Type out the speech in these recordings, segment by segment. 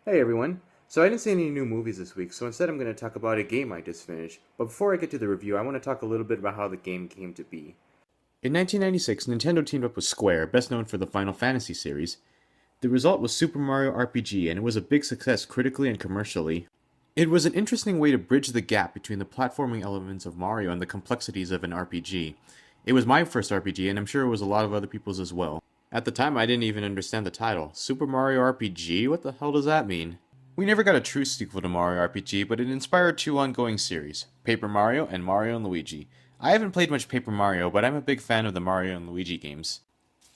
Hey everyone. So I didn't see any new movies this week, so instead I'm going to talk about a game I just finished. But before I get to the review, I want to talk a little bit about how the game came to be. In 1996, Nintendo teamed up with Square, best known for the Final Fantasy series. The result was Super Mario RPG, and it was a big success critically and commercially. It was an interesting way to bridge the gap between the platforming elements of Mario and the complexities of an RPG. It was my first RPG, and I'm sure it was a lot of other people's as well. At the time, I didn't even understand the title. Super Mario RPG? What the hell does that mean? We never got a true sequel to Mario RPG, but it inspired two ongoing series, Paper Mario and Mario and Luigi. I haven't played much Paper Mario, but I'm a big fan of the Mario and Luigi games.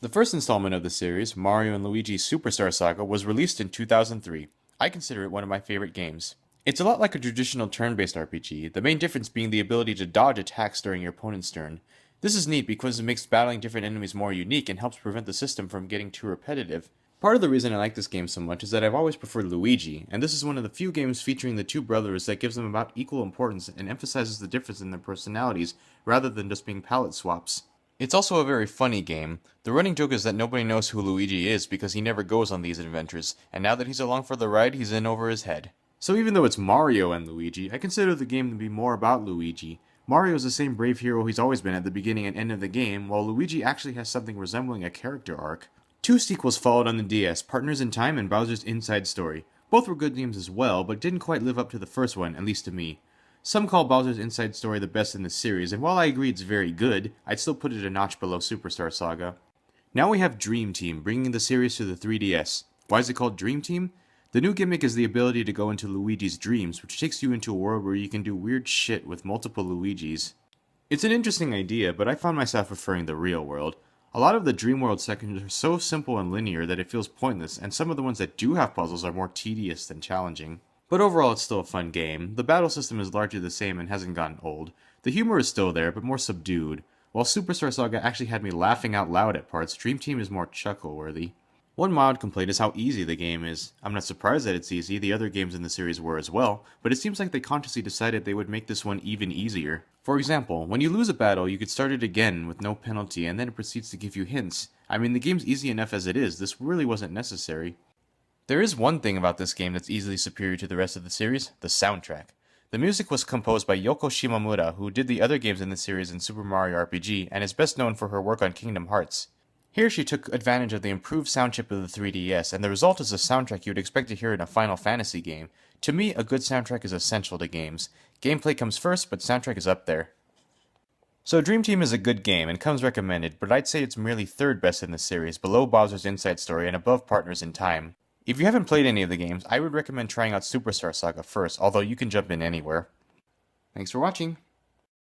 The first installment of the series, Mario and Luigi's Superstar Saga, was released in 2003. I consider it one of my favorite games. It's a lot like a traditional turn-based RPG, the main difference being the ability to dodge attacks during your opponent's turn. This is neat because it makes battling different enemies more unique and helps prevent the system from getting too repetitive. Part of the reason I like this game so much is that I've always preferred Luigi, and this is one of the few games featuring the two brothers that gives them about equal importance and emphasizes the difference in their personalities rather than just being palette swaps. It's also a very funny game. The running joke is that nobody knows who Luigi is because he never goes on these adventures, and now that he's along for the ride, he's in over his head. So even though it's Mario and Luigi, I consider the game to be more about Luigi. Mario is the same brave hero he's always been at the beginning and end of the game, while Luigi actually has something resembling a character arc. Two sequels followed on the DS, Partners in Time and Bowser's Inside Story. Both were good games as well, but didn't quite live up to the first one, at least to me. Some call Bowser's Inside Story the best in the series, and while I agree it's very good, I'd still put it a notch below Superstar Saga. Now we have Dream Team, bringing the series to the 3DS. Why is it called Dream Team? The new gimmick is the ability to go into Luigi's dreams, which takes you into a world where you can do weird shit with multiple Luigis. It's an interesting idea, but I found myself preferring the real world. A lot of the Dream World sections are so simple and linear that it feels pointless, and some of the ones that do have puzzles are more tedious than challenging. But overall, it's still a fun game. The battle system is largely the same and hasn't gotten old. The humor is still there, but more subdued. While Superstar Saga actually had me laughing out loud at parts, Dream Team is more chuckle-worthy. One mild complaint is how easy the game is. I'm not surprised that it's easy, the other games in the series were as well, but it seems like they consciously decided they would make this one even easier. For example, when you lose a battle, you could start it again with no penalty and then it proceeds to give you hints. I mean, the game's easy enough as it is, this really wasn't necessary. There is one thing about this game that's easily superior to the rest of the series, the soundtrack. The music was composed by Yoko Shimomura, who did the other games in the series in Super Mario RPG, and is best known for her work on Kingdom Hearts. Here she took advantage of the improved sound chip of the 3DS, and the result is a soundtrack you would expect to hear in a Final Fantasy game. To me, a good soundtrack is essential to games. Gameplay comes first, but soundtrack is up there. So Dream Team is a good game and comes recommended, but I'd say it's merely third best in the series, below Bowser's Inside Story and above Partners in Time. If you haven't played any of the games, I would recommend trying out Superstar Saga first, although you can jump in anywhere. Thanks for watching!